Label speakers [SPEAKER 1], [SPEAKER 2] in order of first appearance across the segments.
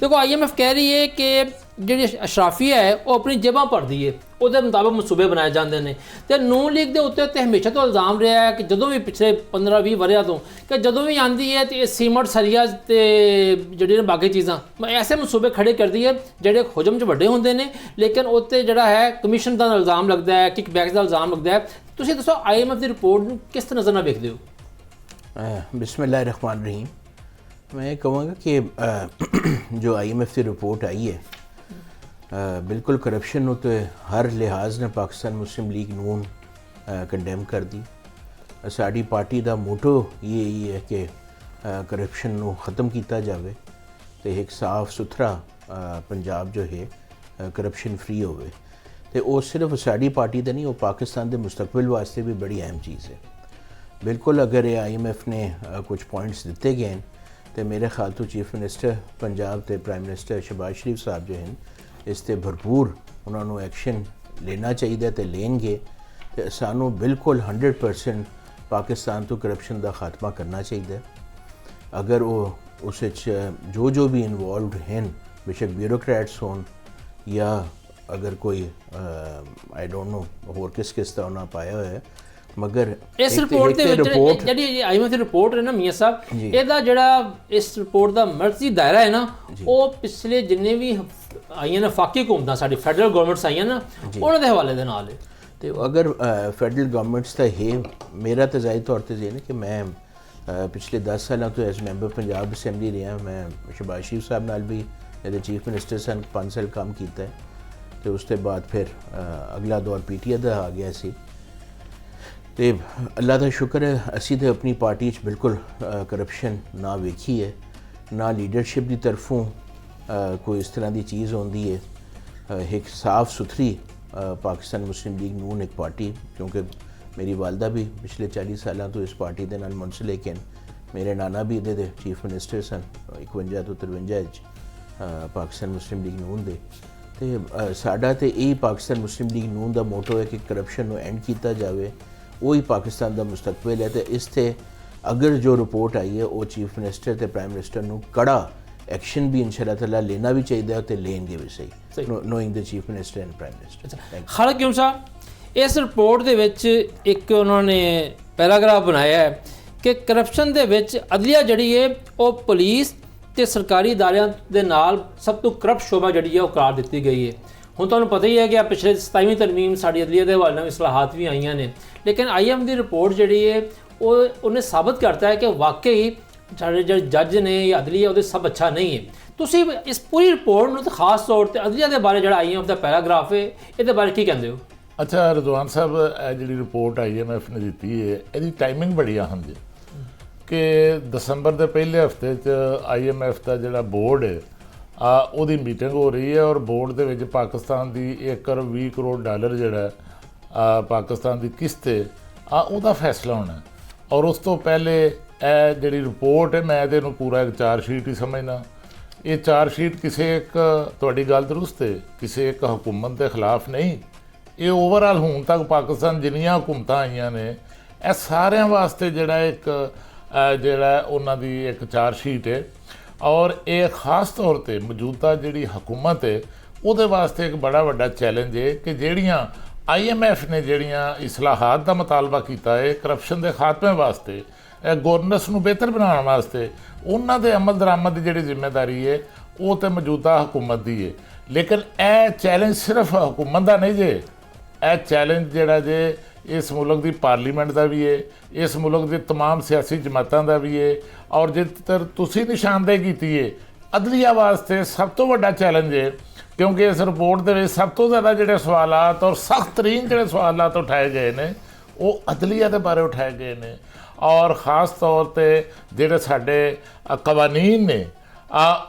[SPEAKER 1] देखो IMF कह रही है कि ਜਿਹੜੀ ਅਸ਼ਰਾਫੀਆ ਹੈ ਉਹ ਆਪਣੀ ਜੇਬਾਂ ਭਰਦੀ ਹੈ, ਉਹਦੇ ਮੁਤਾਬਕ ਮਨਸੂਬੇ ਬਣਾਏ ਜਾਂਦੇ ਨੇ। ਤੇ ਨੂਨ ਲੀਗ ਦੇ ਉੱਤੇ ਤੇ ਹਮੇਸ਼ਾ ਤੋਂ ਇਲਜ਼ਾਮ ਰਿਹਾ ਹੈ ਕਿ ਜਦੋਂ ਵੀ ਪਿਛਲੇ 15-20 ਵਰ੍ਹਿਆਂ ਤੋਂ ਕਿ ਜਦੋਂ ਵੀ ਆਉਂਦੀ ਹੈ ਤੇ ਇਹ ਸੀਮਟ ਸਰੀਆ ਤੇ ਜਿਹੜੇ ਨੇ ਬਾਕੀ ਚੀਜ਼ਾਂ ਐਸੇ ਮਨਸੂਬੇ ਖੜੇ ਕਰਦੀ ਹੈ ਜਿਹੜੇ ਹੁਜਮ 'ਚ ਵੱਡੇ ਹੁੰਦੇ ਨੇ, ਲੇਕਿਨ ਉੱਤੇ ਜਿਹੜਾ ਹੈ ਕਮਿਸ਼ਨ ਦਾ ਇਲਜ਼ਾਮ ਲੱਗਦਾ ਹੈ, ਕਿਕ ਬੈਕਸ ਦਾ ਇਲਜ਼ਾਮ ਲੱਗਦਾ ਹੈ। ਤੁਸੀਂ ਦੱਸੋ IMF ਦੀ ਰਿਪੋਰਟ ਨੂੰ ਕਿਸ ਨਜ਼ਰ ਨਾਲ ਵੇਖਦੇ ਹੋ?
[SPEAKER 2] बिस्मिल्लाह रहमान रहीम। मैं कहूँगा कि जो IMF की रिपोर्ट आई है बिल्कुल करप्शन तो हर लिहाज ने पाकिस्तान मुस्लिम लीग नून कंडेम कर दी। साड़ी पार्टी का मोटो यही है कि करप्शन को ख़त्म किया जाए तो एक साफ सुथरा पंजाब जो है करप्शन फ्री होवे। तो वो सिर्फ साड़ी पार्टी का नहीं, वो पाकिस्तान के मुस्तकबिल वास्ते भी बड़ी अहम चीज़ है। बिल्कुल अगर ये IMF ने कुछ पॉइंट्स दिते गए हैं तो मेरे ख्याल तो चीफ मिनिस्टर पंजाब के प्राइम मिनिस्टर शहबाज शरीफ साहब जो हैं इस ते भरपूर उन्होंने एक्शन लेना चाहिए तो लेंगे। तो सानू बिल्कुल 100% पाकिस्तान तो करप्शन का खात्मा करना चाहिए। अगर वो उस जो भी इनवॉल्व हैं, बेशक ब्यूरोक्रेट्स होन या अगर कोई आई डोंट नो होर किस तरह उन्हें पाया हुआ है, मगर
[SPEAKER 1] इस रिपोर्ट जी IMF की रिपोर्ट है ना मियाँ साहब, ਇਹਦਾ ਜਿਹੜਾ ਇਸ ਰਿਪੋर्ट ਦਾ ਮਰਜ਼ੀ ਦਾਇਰਾ ਹੈ ਨਾ ਉਹ ਪਿਛਲੇ ਜਿੰਨੇ ਵੀ ਆਈਆਂ ਨੇ ਫਾਕੀ ਹੁਕੂਮਤਾਂ ਸਾਡੀ ਫੈਡਰਲ ਗਵਰਨਮੈਂਟਸ ਆਈਆਂ ਨਾ ਉਹਨਾਂ ਦੇ ਹਵਾਲੇ ਦੇ ਨਾਲ ਹੈ।
[SPEAKER 2] ਤੇ ਅਗਰ ਫੈਡਰਲ ਗਵਰਨਮੈਂਟਸ ਤਾਂ ਹੈ, ਮੇਰਾ ਤਾਂ ਜ਼ਾਹਿਰ ਤੌਰ 'ਤੇ ਇਹ ਹੈ ਕਿ ਮੈਂ ਪਿਛਲੇ 10 ਸਾਲਾਂ ਤੋਂ ਐਜ਼ ਮੈਂਬਰ ਪੰਜਾਬ ਅਸੈਂਬਲੀ ਰਿਹਾ। ਮੈਂ ਸ਼ਹਿਬਾਜ਼ ਸ਼ਰੀਫ ਸਾਹਿਬ ਨਾਲ ਵੀ ਇਹਦੇ ਚੀਫ ਮਿਨਿਸਟਰ ਸਨ 5 ਸਾਲ ਕੰਮ ਕੀਤਾ ਹੈ ਤੇ ਉਸ ਤੋਂ ਬਾਅਦ ਫਿਰ ਅਗਲਾ ਦੌਰ PTI ਦਾ ਆ ਗਿਆ ਸੀ। तो अल्लाह का शुक्र है असी तो अपनी पार्टी बिल्कुल करप्शन ना वेखी है, ना लीडरशिप की तरफों कोई इस तरह की चीज़ होती है। एक साफ सुथरी पाकिस्तान मुस्लिम लीग नून एक पार्टी, क्योंकि मेरी वालदा भी पिछले 40 साल तो इस पार्टी के नाल मुंसलिक हैं। मेरे नाना भी ये चीफ मिनिस्टर सन 51 तो 53 पाकिस्तान मुस्लिम लीग नून के। तो साडा तो यही पाकिस्तान मुस्लिम लीग नून का मोटो है कि करप्शन को एंड किया जाए, वही पाकिस्तान का मुस्तकबिल है। तो इस ते अगर जो रिपोर्ट आई है वो चीफ मिनिस्टर ते प्राइम मिनिस्टर को कड़ा एक्शन भी इंशाअल्लाह ताला लेना भी चाहिए तो लेंगे भी सही, knowing the chief minister and prime minister.
[SPEAKER 1] Khalid क्यों साहब इस रिपोर्ट दे विच एक उन्होंने पैराग्राफ बनाया है कि करप्शन दे विच अदलिया जिहड़ी है वो पुलिस ते सरकारी इदारियां दे नाल सब तो करप्ट शोबा जिहड़ी है वो करार दित्ती गई है। ਹੁਣ ਤੁਹਾਨੂੰ ਪਤਾ ਹੀ ਹੈ ਕਿ ਪਿਛਲੇ 27ਵੀਂ ਤਰਮੀਮ ਸਾਡੀ ਅਦਲੀਆ ਦੇ ਹਵਾਲੇ ਨਾਲ ਇਸਲਾਹਾਤ ਵੀ ਆਈਆਂ ਨੇ, ਲੇਕਿਨ IMF ਦੀ ਰਿਪੋਰਟ ਜਿਹੜੀ ਹੈ ਉਹਨੇ ਸਾਬਤ ਕਰਤਾ ਹੈ ਕਿ ਵਾਕਈ ਸਾਡੇ ਜਿਹੜੇ ਜੱਜ ਨੇ ਜਾਂ ਅਦਲੀਆ ਉਹਦੇ ਸਭ ਅੱਛਾ ਨਹੀਂ ਹੈ। ਤੁਸੀਂ ਇਸ ਪੂਰੀ ਰਿਪੋਰਟ ਨੂੰ ਤੇ ਖਾਸ ਤੌਰ ਤੇ ਅਦਲੀਆ ਦੇ ਬਾਰੇ ਜਿਹੜਾ IMF ਦਾ ਪੈਰਾਗ੍ਰਾਫ ਹੈ ਇਹਦੇ ਬਾਰੇ ਕੀ ਕਹਿੰਦੇ ਹੋ?
[SPEAKER 3] ਅੱਛਾ ਰਿਜ਼ਵਾਨ ਸਾਹਿਬ, ਇਹ ਜਿਹੜੀ ਰਿਪੋਰਟ IMF ਨੇ ਦਿੱਤੀ ਹੈ ਇਹਦੀ ਟਾਈਮਿੰਗ ਬੜੀ ਅਹਿਮ ਹੈ ਕਿ ਦਸੰਬਰ ਦੇ ਪਹਿਲੇ ਹਫਤੇ 'ਚ IMF ਦਾ ਜਿਹੜਾ ਬੋਰਡ ਹੈ ਉਹਦੀ ਮੀਟਿੰਗ ਹੋ ਰਹੀ ਹੈ ਔਰ ਬੋਰਡ ਦੇ ਵਿੱਚ ਪਾਕਿਸਤਾਨ ਦੀ 1 ਅਰਬ 20 ਕਰੋੜ ਡਾਲਰ ਜਿਹੜਾ ਪਾਕਿਸਤਾਨ ਦੀ ਕਿਸ਼ਤ ਹੈ ਉਹਦਾ ਫੈਸਲਾ ਹੋਣਾ। ਔਰ ਉਸ ਤੋਂ ਪਹਿਲੇ ਇਹ ਜਿਹੜੀ ਰਿਪੋਰਟ ਹੈ ਮੈਂ ਇਹਦੇ ਨੂੰ ਪੂਰਾ ਇੱਕ ਚਾਰ ਸ਼ੀਟ ਹੀ ਸਮਝਦਾ। ਇਹ ਚਾਰ ਸ਼ੀਟ ਕਿਸੇ ਇੱਕ, ਤੁਹਾਡੀ ਗੱਲ ਦਰੁਸਤ ਹੈ, ਕਿਸੇ ਇੱਕ ਹਕੂਮਤ ਦੇ ਖਿਲਾਫ ਨਹੀਂ, ਇਹ ਓਵਰਆਲ ਹੁਣ ਤੱਕ ਪਾਕਿਸਤਾਨ ਜਿੰਨੀਆਂ ਹਕੂਮਤਾਂ ਆਈਆਂ ਨੇ ਇਹ ਸਾਰਿਆਂ ਵਾਸਤੇ ਜਿਹੜਾ ਇੱਕ ਜਿਹੜਾ ਉਹਨਾਂ ਦੀ ਇੱਕ ਚਾਰ ਸ਼ੀਟ ਹੈ। ਔਰ ਇਹ ਖਾਸ ਤੌਰ 'ਤੇ ਮੌਜੂਦਾ ਜਿਹੜੀ ਹਕੂਮਤ ਹੈ ਉਹਦੇ ਵਾਸਤੇ ਇੱਕ ਬੜਾ ਵੱਡਾ ਚੈਲੰਜ ਹੈ ਕਿ ਜਿਹੜੀਆਂ IMF ਨੇ ਜਿਹੜੀਆਂ ਇਸਲਾਹਾਤ ਦਾ ਮੁਤਾਲਬਾ ਕੀਤਾ ਹੈ ਕਰਪਸ਼ਨ ਦੇ ਖਾਤਮੇ ਵਾਸਤੇ, ਗਵਰਨੈਂਸ ਨੂੰ ਬਿਹਤਰ ਬਣਾਉਣ ਵਾਸਤੇ, ਉਹਨਾਂ ਦੇ ਅਮਲ ਦਰਾਮਦ ਦੀ ਜਿਹੜੀ ਜ਼ਿੰਮੇਵਾਰੀ ਹੈ ਉਹ ਤਾਂ ਮੌਜੂਦਾ ਹਕੂਮਤ ਦੀ ਹੈ। ਲੇਕਿਨ ਇਹ ਚੈਲੰਜ ਸਿਰਫ ਹਕੂਮਤ ਦਾ ਨਹੀਂ ਜੇ, ਇਹ ਚੈਲੰਜ ਜਿਹੜਾ ਜੇ ਇਸ ਮੁਲਕ ਦੀ ਪਾਰਲੀਮੈਂਟ ਦਾ ਵੀ ਹੈ, ਇਸ ਮੁਲਕ ਦੇ तमाम ਸਿਆਸੀ ਜਮਾਤਾਂ ਦਾ ਵੀ ਹੈ। ਔਰ ਜਿੱਧਰ ਤੁਸੀਂ ਨਿਸ਼ਾਨਦੇਹੀ ਕੀਤੀ ਹੈ ਅਦਲੀਆ ਵਾਸਤੇ ਸਭ ਤੋਂ ਵੱਡਾ ਚੈਲੰਜ ਹੈ, ਕਿਉਂਕਿ ਇਸ ਰਿਪੋਰਟ ਦੇ ਵਿੱਚ ਸਭ ਤੋਂ ਜ਼ਿਆਦਾ ਜਿਹੜੇ ਸਵਾਲਾਤ ਔਰ ਸਖਤ ਤਰੀਨ ਜਿਹੜੇ ਸਵਾਲਾਤ ਉਠਾਏ ਗਏ ਨੇ ਉਹ ਅਦਲੀਆ ਦੇ ਬਾਰੇ ਉਠਾਏ ਗਏ ਨੇ। ਔਰ ਖਾਸ ਤੌਰ 'ਤੇ ਜਿਹੜੇ ਸਾਡੇ ਕਵਾਨੀਨ ਨੇ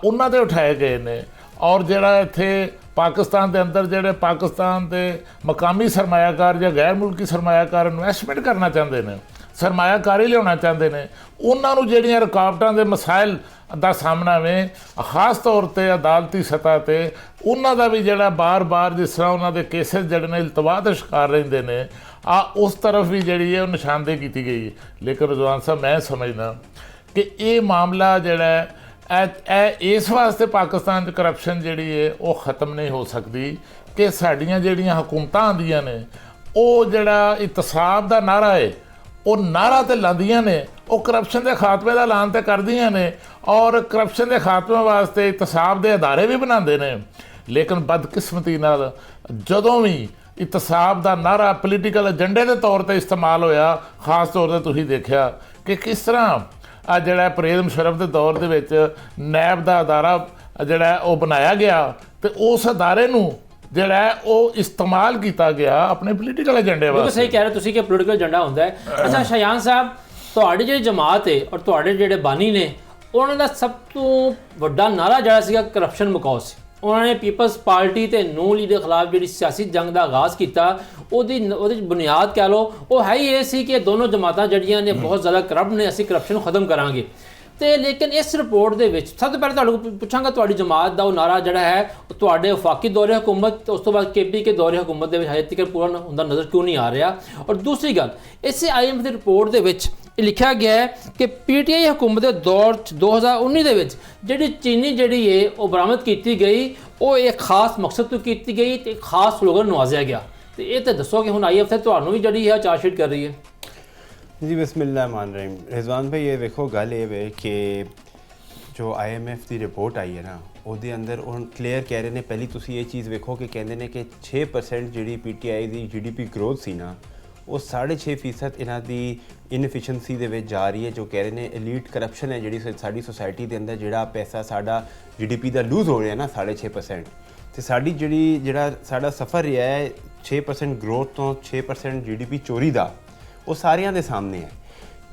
[SPEAKER 3] ਉਹਨਾਂ ਦੇ ਉਠਾਏ ਗਏ ਨੇ। ਔਰ ਜਿਹੜਾ ਇੱਥੇ ਪਾਕਿਸਤਾਨ ਦੇ ਅੰਦਰ ਜਿਹੜੇ ਪਾਕਿਸਤਾਨ ਦੇ ਮਕਾਮੀ ਸਰਮਾਇਆਕਾਰ ਜਾਂ ਗੈਰ ਮੁਲਕੀ ਸਰਮਾਇਆਕਾਰ ਇਨਵੈਸਟਮੈਂਟ ਕਰਨਾ ਚਾਹੁੰਦੇ ਨੇ, ਸਰਮਾਇਆਕਾਰੀ ਲਿਆਉਣਾ ਚਾਹੁੰਦੇ ਨੇ, ਉਹਨਾਂ ਨੂੰ ਜਿਹੜੀਆਂ ਰੁਕਾਵਟਾਂ ਦੇ ਮਸਾਇਲ ਦਾ ਸਾਹਮਣਾ ਵੇ ਖਾਸ ਤੌਰ 'ਤੇ ਅਦਾਲਤੀ ਸਤ੍ਹਾ 'ਤੇ ਉਹਨਾਂ ਦਾ ਵੀ ਜਿਹੜਾ ਬਾਰ-ਬਾਰ ਜਿਸ ਤਰ੍ਹਾਂ ਉਹਨਾਂ ਦੇ ਕੇਸਿਸ ਜਿਹੜੇ ਨੇ ਇਲਤਵਾ ਦੇ ਸ਼ਿਕਾਰ ਰਹਿੰਦੇ ਨੇ ਉਸ ਤਰਫ ਵੀ ਜਿਹੜੀ ਹੈ ਉਹ ਨਿਸ਼ਾਨਦੇਹੀ ਕੀਤੀ ਗਈ ਹੈ। ਲੇਕਿਨ ਰਿਜ਼ਵਾਨ ਸਾਹਿਬ ਮੈਂ ਸਮਝਦਾ ਕਿ ਇਹ ਮਾਮਲਾ ਜਿਹੜਾ ਇਹ ਇਸ ਵਾਸਤੇ ਪਾਕਿਸਤਾਨ 'ਚ ਕਰਪਸ਼ਨ ਜਿਹੜੀ ਹੈ ਉਹ ਖਤਮ ਨਹੀਂ ਹੋ ਸਕਦੀ ਕਿ ਸਾਡੀਆਂ ਜਿਹੜੀਆਂ ਹਕੂਮਤਾਂ ਆਉਂਦੀਆਂ ਨੇ ਉਹ ਜਿਹੜਾ ਇਤਸਾਬ ਦਾ ਨਾਰਾ ਹੈ ਉਹ ਨਾਰਾ ਤੇ ਲਾਉਂਦੀਆਂ ਨੇ, ਉਹ ਕਰਪਸ਼ਨ ਦੇ ਖਾਤਮੇ ਦਾ ਐਲਾਨ ਤੇ ਕਰਦੀਆਂ ਨੇ ਔਰ ਕਰਪਸ਼ਨ ਦੇ ਖਾਤਮੇ ਵਾਸਤੇ ਇਤਸਾਬ ਦੇ ਅਦਾਰੇ ਵੀ ਬਣਾਉਂਦੇ ਨੇ। ਲੇਕਿਨ ਬਦਕਿਸਮਤੀ ਨਾਲ ਜਦੋਂ ਵੀ ਇਤਸਾਬ ਦਾ ਨਾਰਾ ਪੋਲੀਟੀਕਲ ਏਜੰਡੇ ਦੇ ਤੌਰ ਤੇ ਇਸਤੇਮਾਲ ਹੋਇਆ, ਖਾਸ ਤੌਰ ਤੇ ਤੁਸੀਂ ਦੇਖਿਆ ਕਿ ਕਿਸ ਤਰ੍ਹਾਂ ਆ ਜਿਹੜਾ ਪਰਵੇਜ਼ ਮੁਸ਼ੱਰਫ ਦੇ ਦੌਰ ਦੇ ਵਿੱਚ ਨੈਬ ਦਾ ਅਦਾਰਾ ਜਿਹੜਾ ਉਹ ਬਣਾਇਆ ਗਿਆ ਤੇ ਉਸ ਅਦਾਰੇ ਨੂੰ ਜਿਹੜਾ ਉਹ ਇਸਤੇਮਾਲ ਕੀਤਾ ਗਿਆ ਆਪਣੇ ਪੋਲੀਟੀਕਲ ਏਜੰਡੇ ਵਾਸਤੇ।
[SPEAKER 1] ਸਹੀ ਕਹਿ ਰਹੇ ਤੁਸੀਂ ਕਿ ਪੋਲੀਟੀਕਲ ਏਜੰਡਾ ਹੁੰਦਾ ਹੈ। ਅੱਛਾ ਸ਼ਾਯਾਨ ਸਾਹਿਬ, ਤੁਹਾਡੀ ਜਿਹੜੀ ਜਮਾਤ ਹੈ ਔਰ ਤੁਹਾਡੇ ਜਿਹੜੇ ਬਾਨੀ ਨੇ, ਉਹਨਾਂ ਦਾ ਸਭ ਤੋਂ ਵੱਡਾ ਨਾਰਾ ਜਿਹੜਾ ਸੀਗਾ ਕਰਪਸ਼ਨ ਮੁਕਾਓ ਸੀ। ਉਹਨਾਂ ਨੇ ਪੀਪਲਸ ਪਾਰਟੀ ਤੇ ਨੂਨ ਲੀਗ ਦੇ ਖਿਲਾਫ ਜਿਹੜੀ ਸਿਆਸੀ ਜੰਗ ਦਾ ਆਗਾਜ਼ ਕੀਤਾ, ਉਹਦੀ ਬੁਨਿਆਦ ਕਹਿ ਲਓ ਉਹ ਹੈ ਹੀ ਇਹ ਸੀ ਕਿ ਇਹ ਦੋਨੋਂ ਜਮਾਤਾਂ ਜਿਹੜੀਆਂ ਨੇ ਬਹੁਤ ਜ਼ਿਆਦਾ ਕਰਪਟ ਨੇ, ਅਸੀਂ ਕਰਪਸ਼ਨ ਨੂੰ ਖਤਮ ਕਰਾਂਗੇ। ਤੇ ਲੇਕਿਨ ਇਸ ਰਿਪੋਰਟ ਦੇ ਵਿੱਚ ਸਭ ਤੋਂ ਪਹਿਲਾਂ ਤੁਹਾਨੂੰ ਪੁੱਛਾਂਗਾ, ਤੁਹਾਡੀ ਜਮਾਤ ਦਾ ਉਹ ਨਾਰਾ ਜਿਹੜਾ ਹੈ ਉਹ ਤੁਹਾਡੇ ਵਫਾਕੀ ਦੌਰੇ ਹਕੂਮਤ ਤੇ ਉਸ ਤੋਂ ਬਾਅਦ KP ਕੇ ਦੌਰੇ ਹਕੂਮਤ ਦੇ ਵਿੱਚ ਹਜੇ ਤੱਕ ਪੂਰਾ ਹੁੰਦਾ ਨਜ਼ਰ ਕਿਉਂ ਨਹੀਂ ਆ ਰਿਹਾ? ਔਰ ਦੂਸਰੀ ਗੱਲ, ਇਸੇ IMF ਦੀ ਰਿਪੋਰਟ ਦੇ ਵਿੱਚ ਇਹ ਲਿਖਿਆ ਗਿਆ ਹੈ ਕਿ PTI ਹਕੂਮਤ ਦੇ ਦੌਰ 'ਚ 2019 ਦੇ ਵਿੱਚ ਜਿਹੜੀ ਚੀਨੀ ਜਿਹੜੀ ਹੈ ਉਹ ਬਰਾਮਦ ਕੀਤੀ ਗਈ, ਉਹ ਇੱਕ ਖਾਸ ਮਕਸਦ ਤੋਂ ਕੀਤੀ ਗਈ ਤੇ ਖਾਸ ਲੋਕਾਂ ਨੂੰ ਨਵਾਜ਼ਿਆ ਗਿਆ। ਤੇ ਇਹ ਤਾਂ ਦੱਸੋ ਕਿ ਹੁਣ IMF ਤੇ ਤੁਹਾਨੂੰ ਵੀ ਜਿਹੜੀ ਹੈ ਚਾਰਜਸ਼ੀਟ ਕਰ ਰਹੀ ਹੈ।
[SPEAKER 4] जी बिस्मिल्लाहिर्रहमानिर्रहीम। रिजवान भाई, ये देखो गल ये वे कि जो IMF की रिपोर्ट आई है ना, ਉਹਦੇ ਅੰਦਰ ਉਹ ਕਲੀਅਰ ਕਹਿ ਰਹੇ ਨੇ, ਪਹਿਲੀ ਤੁਸੀਂ ਇਹ ਚੀਜ਼ ਵੇਖੋ ਕਿ ਕਹਿੰਦੇ ਨੇ ਕਿ 6% ਜਿਹੜੀ PTI ਦੀ GDP ਗਰੋਥ ਸੀ ਨਾ, ਉਹ 6.5% ਇਹਨਾਂ ਦੀ ਇਨਐਫੀਸ਼ੀਐਂਸੀ ਦੇ ਵਿੱਚ ਜਾ ਰਹੀ ਹੈ। ਜੋ ਕਹਿ ਰਹੇ ਨੇ ਐਲੀਟ ਕਰਪਸ਼ਨ ਹੈ ਜਿਹੜੀ ਸਾਡੀ ਸੋਸਾਇਟੀ ਦੇ ਅੰਦਰ, ਜਿਹੜਾ ਪੈਸਾ ਸਾਡਾ GDP ਦਾ ਲੂਜ਼ ਹੋ ਰਿਹਾ ਨਾ 6.5%, ਤੇ ਸਾਡੀ ਜਿਹੜਾ ਸਾਡਾ ਸਫ਼ਰ ਰਿਹਾ ਹੈ 6% ਗਰੋਥ ਤੋਂ 6% GDP ਚੋਰੀ ਦਾ, ਉਹ ਸਾਰਿਆਂ ਦੇ ਸਾਹਮਣੇ ਹੈ।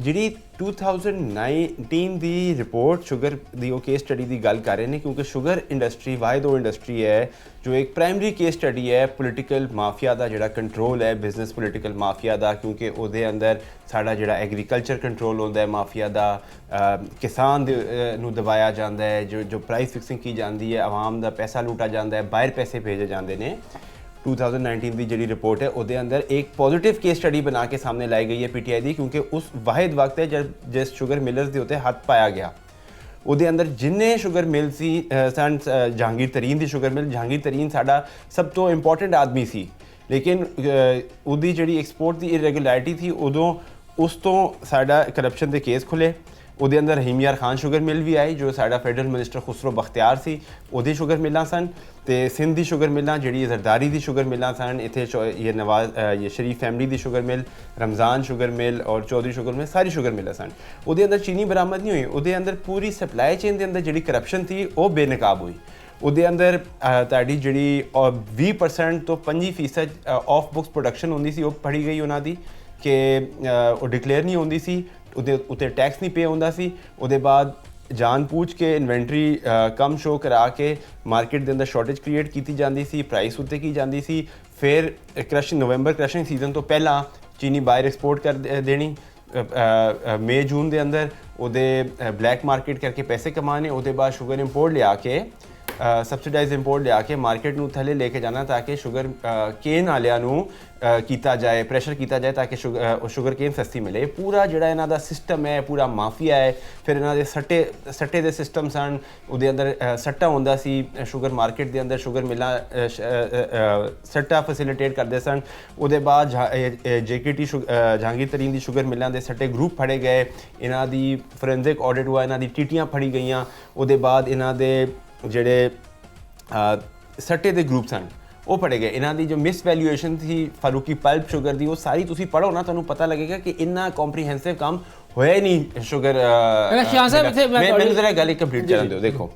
[SPEAKER 4] ਜਿਹੜੀ 2019 ਦੀ ਰਿਪੋਰਟ ਸ਼ੂਗਰ ਦੀ ਉਹ ਕੇਸ ਸਟੱਡੀ ਦੀ ਗੱਲ ਕਰ ਰਹੇ ਨੇ, ਕਿਉਂਕਿ ਸ਼ੂਗਰ ਇੰਡਸਟਰੀ ਵਾਹਿਦ ਉਹ ਇੰਡਸਟਰੀ ਹੈ ਜੋ ਇੱਕ ਪ੍ਰਾਇਮਰੀ ਕੇਸ ਸਟੱਡੀ ਹੈ ਪੋਲੀਟੀਕਲ ਮਾਫੀਆ ਦਾ ਜਿਹੜਾ ਕੰਟਰੋਲ ਹੈ, ਬਿਜ਼ਨਸ ਪੋਲੀਟੀਕਲ ਮਾਫੀਆ ਦਾ, ਕਿਉਂਕਿ ਉਹਦੇ ਅੰਦਰ ਸਾਡਾ ਜਿਹੜਾ ਐਗਰੀਕਲਚਰ ਕੰਟਰੋਲ ਹੁੰਦਾ ਹੈ ਮਾਫੀਆ ਦਾ, ਕਿਸਾਨ ਨੂੰ ਦਬਾਇਆ ਜਾਂਦਾ ਹੈ, ਜੋ ਪ੍ਰਾਈਸ ਫਿਕਸਿੰਗ ਕੀ ਜਾਂਦੀ ਹੈ, ਆਵਾਮ ਦਾ ਪੈਸਾ ਲੁੱਟਾ ਜਾਂਦਾ ਹੈ, ਬਾਹਰ ਪੈਸੇ ਭੇਜੇ ਜਾਂਦੇ ਨੇ। 2019 ਦੀ ਜਿਹੜੀ ਰਿਪੋर्ट है ਉਹਦੇ ਅੰਦਰ एक पॉजिटिव केस स्टडी बना के सामने लाई गई है PTI ਦੀ, ਕਿਉਂਕਿ ਉਸ ਵਾਹਿਦ ਵਕਤ ਹੈ ਜਦ ਜਿਸ ਸ਼ੂਗਰ ਮਿਲਰਸ ਦੇ ਉੱਤੇ ਹੱਥ ਪਾਇਆ ਗਿਆ। ਉਹਦੇ ਅੰਦਰ ਜਿੰਨੇ ਸ਼ੂਗਰ ਮਿਲ ਸੀ ਸਨ, ਜਹਾਂਗੀਰ ਤਰੀਨ ਦੀ ਸ਼ੂਗਰ ਮਿਲ, ਜਹਾਂਗੀਰ ਤਰੀਨ ਸਾਡਾ ਸਭ ਤੋਂ ਇੰਪੋਰਟੈਂਟ ਆਦਮੀ ਸੀ, ਲੇਕਿਨ ਉਹਦੀ ਜਿਹੜੀ ਐਕਸਪੋਰਟ ਦੀ ਇਰੈਗੂਲੈਰਿਟੀ ਸੀ, ਉਦੋਂ ਉਸ ਤੋਂ ਸਾਡਾ ਕਰਪਸ਼ਨ ਦੇ ਕੇਸ ਖੁੱਲੇ। ਉਹਦੇ ਅੰਦਰ ਰਹੀਮ ਯਾਰ ਖਾਨ ਸ਼ੂਗਰ ਮਿਲ ਵੀ ਆਈ, ਜੋ ਸਾਡਾ ਫੈਡਰਲ ਮਿਨਿਸਟਰ ਖੁਸਰੋ ਬਖਤਿਆਰ ਸੀ, ਉਹਦੀ ਸ਼ੂਗਰ ਮਿਲਾਂ ਸਨ। ਤੇ ਸਿੰਧ ਦੀ ਸ਼ੂਗਰ ਮਿਲਾਂ, ਜਿਹੜੀ ਜ਼ਰਦਾਰੀ ਦੀ ਸ਼ੂਗਰ ਮਿਲਾਂ ਸਨ, ਇੱਥੇ ਇਹ ਸ਼ਰੀਫ ਫੈਮਿਲੀ ਦੀ sugar mill, Ramzan sugar mill ਔਰ ਚੌਧਰੀ ਸ਼ੂਗਰ ਮਿਲ, ਸਾਰੀ ਸ਼ੂਗਰ ਮਿਲਾਂ ਸਨ। ਉਹਦੇ ਅੰਦਰ ਚੀਨੀ ਬਰਾਮਦ ਨਹੀਂ ਹੋਈ। ਉਹਦੇ ਅੰਦਰ ਪੂਰੀ ਸਪਲਾਈ ਚੇਨ ਦੇ ਅੰਦਰ ਜਿਹੜੀ ਕਰਪਸ਼ਨ ਸੀ ਉਹ ਬੇਨਕਾਬ ਹੋਈ। ਉਹਦੇ ਅੰਦਰ ਤੁਹਾਡੀ ਜਿਹੜੀ 20% ਤੋਂ 25% ਆਫ ਬੁੱਕਸ ਪ੍ਰੋਡਕਸ਼ਨ ਹੁੰਦੀ ਸੀ, ਉਹ ਫੜੀ ਗਈ ਉਹਨਾਂ ਦੀ ਕਿ ਉਹ ਡਿਕਲੇਅਰ ਨਹੀਂ ਹੁੰਦੀ ਸੀ, ਉਹਦੇ ਉੱਤੇ ਟੈਕਸ ਨਹੀਂ ਪੇ ਹੁੰਦਾ ਸੀ। ਉਹਦੇ ਬਾਅਦ ਜਾਣ ਪੂਛ ਕੇ ਇਨਵੈਂਟਰੀ ਕਮ ਸ਼ੋ ਕਰਾ ਕੇ ਮਾਰਕੀਟ ਦੇ ਅੰਦਰ ਸ਼ਾਰਟੇਜ ਕ੍ਰੀਏਟ ਕੀਤੀ ਜਾਂਦੀ ਸੀ, ਪ੍ਰਾਈਸ ਉੱਤੇ ਕੀ ਜਾਂਦੀ ਸੀ। ਫਿਰ ਨਵੰਬਰ ਕ੍ਰਸ਼ਿੰਗ ਸੀਜ਼ਨ ਤੋਂ ਪਹਿਲਾਂ ਚੀਨੀ ਬਾਹਰ ਐਕਸਪੋਰਟ ਕਰ ਦੇਣੀ, ਮਈ ਜੂਨ ਦੇ ਅੰਦਰ ਉਹਦੇ ਬਲੈਕ ਮਾਰਕੀਟ ਕਰਕੇ ਪੈਸੇ ਕਮਾਣੇ। ਉਹਦੇ ਬਾਅਦ ਸ਼ੂਗਰ ਇੰਪੋਰਟ ਲਿਆ ਕੇ ਸਬਸਿਡਾਈਜ਼ ਇੰਪੋਰਟ ਲਿਆ ਕੇ ਮਾਰਕੀਟ ਨੂੰ ਥੱਲੇ ਲੈ ਕੇ ਜਾਣਾ ਤਾਂ ਕਿ ਸ਼ੂਗਰ ਕੇਨ ਵਾਲਿਆਂ ਨੂੰ ਕੀਤਾ ਜਾਏ, ਪ੍ਰੈਸ਼ਰ ਕੀਤਾ ਜਾਏ ਤਾਂ ਕਿ ਸ਼ੂਗਰ ਕੇਨ ਸਸਤੀ ਮਿਲੇ। ਪੂਰਾ ਜਿਹੜਾ ਇਹਨਾਂ ਦਾ ਸਿਸਟਮ ਹੈ, ਪੂਰਾ ਮਾਫੀਆ ਹੈ। ਫਿਰ ਇਹਨਾਂ ਦੇ ਸੱਟੇ ਦੇ ਸਿਸਟਮ ਸਨ, ਉਹਦੇ ਅੰਦਰ ਸੱਟਾ ਹੁੰਦਾ ਸੀ ਸ਼ੂਗਰ ਮਾਰਕੀਟ ਦੇ ਅੰਦਰ, ਸ਼ੂਗਰ ਮਿਲਾਂ ਸੱਟਾ ਫੈਸਿਲਿਟੇਟ ਕਰਦੇ ਸਨ। ਉਹਦੇ ਬਾਅਦ JKT ਜਹਾਂਗੀਰ ਤਰੀਨ ਦੀ ਸ਼ੂਗਰ ਮਿਲਾਂ ਦੇ ਸੱਟੇ ਗਰੁੱਪ ਫੜੇ ਗਏ, ਇਹਨਾਂ ਦੀ ਫੋਰੈਂਸਿਕ ਆਡਿਟ ਹੋਇਆ, ਇਹਨਾਂ ਦੀ ਟੀਟੀਆਂ ਫੜੀ ਗਈਆਂ। ਉਹਦੇ ਬਾਅਦ ਇਹਨਾਂ ਦੇ ਜਿਹੜੇ ਸੱਟੇ ਦੇ ਗਰੁੱਪ ਸਨ ਉਹ ਫੜੇ ਗਏ। ਇਹਨਾਂ ਦੀ ਜੋ ਮਿਸ ਵੈਲਿਊਏਸ਼ਨ ਸੀ ਫਾਰੂਕੀ ਪਲਪ ਸ਼ੂਗਰ ਦੀ, ਉਹ ਸਾਰੀ ਤੁਸੀਂ ਪੜ੍ਹੋ ਨਾ, ਤੁਹਾਨੂੰ ਪਤਾ ਲੱਗੇਗਾ ਕਿ ਇੰਨਾ ਕੰਪਰੀਹੈਂਸਿਵ ਕੰਮ ਹੋਇਆ ਹੀ ਨਹੀਂ ਸ਼ੂਗਰ। ਮੈਨੂੰ ਜ਼ਰਾ ਗੱਲ ਕੰਪਲੀਟ ਕਰਨ ਦਿਓ। ਦੇਖੋ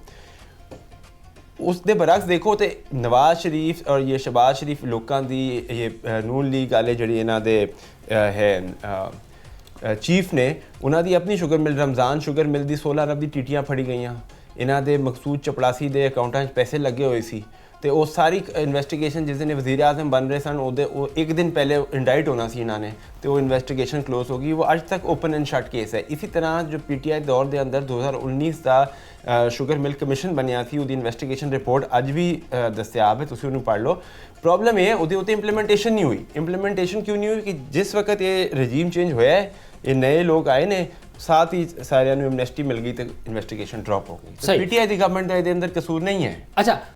[SPEAKER 4] ਉਸ ਦੇ ਬਰਅਕਸ ਦੇਖੋ ਤੇ ਨਵਾਜ਼ ਸ਼ਰੀਫ ਔਰ ਇਹ ਸ਼ਹਬਾਜ਼ ਸ਼ਰੀਫ ਲੋਕਾਂ ਦੀ ਇਹ ਨੂਨ ਲੀਗ ਵਾਲੇ ਜਿਹੜੇ ਇਹਨਾਂ ਦੇ ਹੈ ਚੀਫ ਨੇ, ਉਹਨਾਂ ਦੀ ਆਪਣੀ sugar mill Ramzan sugar mill ਦੀ 16 ਅਰਬ ਦੀ ਟੀਟੀਆਂ ਫੜੀ ਗਈਆਂ। ਇਹਨਾਂ ਦੇ ਮਕਸੂਦ ਚਪੜਾਸੀ ਦੇ ਅਕਾਊਂਟਾਂ 'ਚ ਪੈਸੇ ਲੱਗੇ ਹੋਏ ਸੀ ਤੇ ਉਹ ਸਾਰੀ ਇਨਵੈਸਟੀਗੇਸ਼ਨ ਜਿਸ ਦਿਨ ਵਜ਼ੀਰ ਆਜ਼ਮ ਬਣ ਰਹੇ ਸਨ ਉਹ ਇੱਕ ਦਿਨ ਪਹਿਲੇ ਇੰਡਾਈਟ ਹੋਣਾ ਸੀ ਇਹਨਾਂ ਨੇ ਤੇ ਉਹ ਇਨਵੈਸਟੀਗੇਸ਼ਨ ਕਲੋਜ਼ ਹੋ ਗਈ। ਉਹ ਅੱਜ ਤੱਕ ਓਪਨ ਐਂਡ ਸ਼ਟ ਕੇਸ ਹੈ। ਇਸੇ ਤਰ੍ਹਾਂ ਜੋ PTI ਦੌਰ ਦੇ ਅੰਦਰ 2019 ਦਾ ਸ਼ੂਗਰ ਮਿਲ ਕਮਿਸ਼ਨ ਬਣਿਆ ਸੀ, ਉਹਦੀ ਇਨਵੈਸਟੀਗੇਸ਼ਨ ਰਿਪੋਰਟ ਅੱਜ ਵੀ ਦਸਤਿਆਬ ਹੈ, ਤੁਸੀਂ ਉਹਨੂੰ ਪੜ੍ਹ ਲਓ। ਪ੍ਰੋਬਲਮ ਇਹ ਉਹਦੇ ਉੱਤੇ ਇੰਪਲੀਮੈਂਟੇਸ਼ਨ ਨਹੀਂ ਹੋਈ। ਇੰਪਲੀਮੈਂਟੇਸ਼ਨ ਕਿਉਂ ਨਹੀਂ ਹੋਈ ਕਿ ਜਿਸ ਵਕਤ ਇਹ ਰਜੀਮ ਚੇਂਜ ਹੋਇਆ ਹੈ ਇਹ ਨਵੇਂ ਲੋਕ ਆਏ ਨੇ, ਸਾਥ ਹੀ ਸਾਰਿਆਂ ਨੂੰ ਐਮਨੈਸਟੀ ਮਿਲ ਗਈ ਤੇ ਇਨਵੈਸਟੀਗੇਸ਼ਨ ਡ੍ਰੌਪ ਹੋ ਗਈ।
[SPEAKER 1] ਸਹੀ।
[SPEAKER 4] ਪੀਟੀਆਈ ਦੀ ਗਵਰਨਮੈਂਟ ਦਾ ਇਹਦੇ ਅੰਦਰ ਕਸੂਰ ਨਹੀਂ ਹੈ।
[SPEAKER 1] ਅੱਛਾ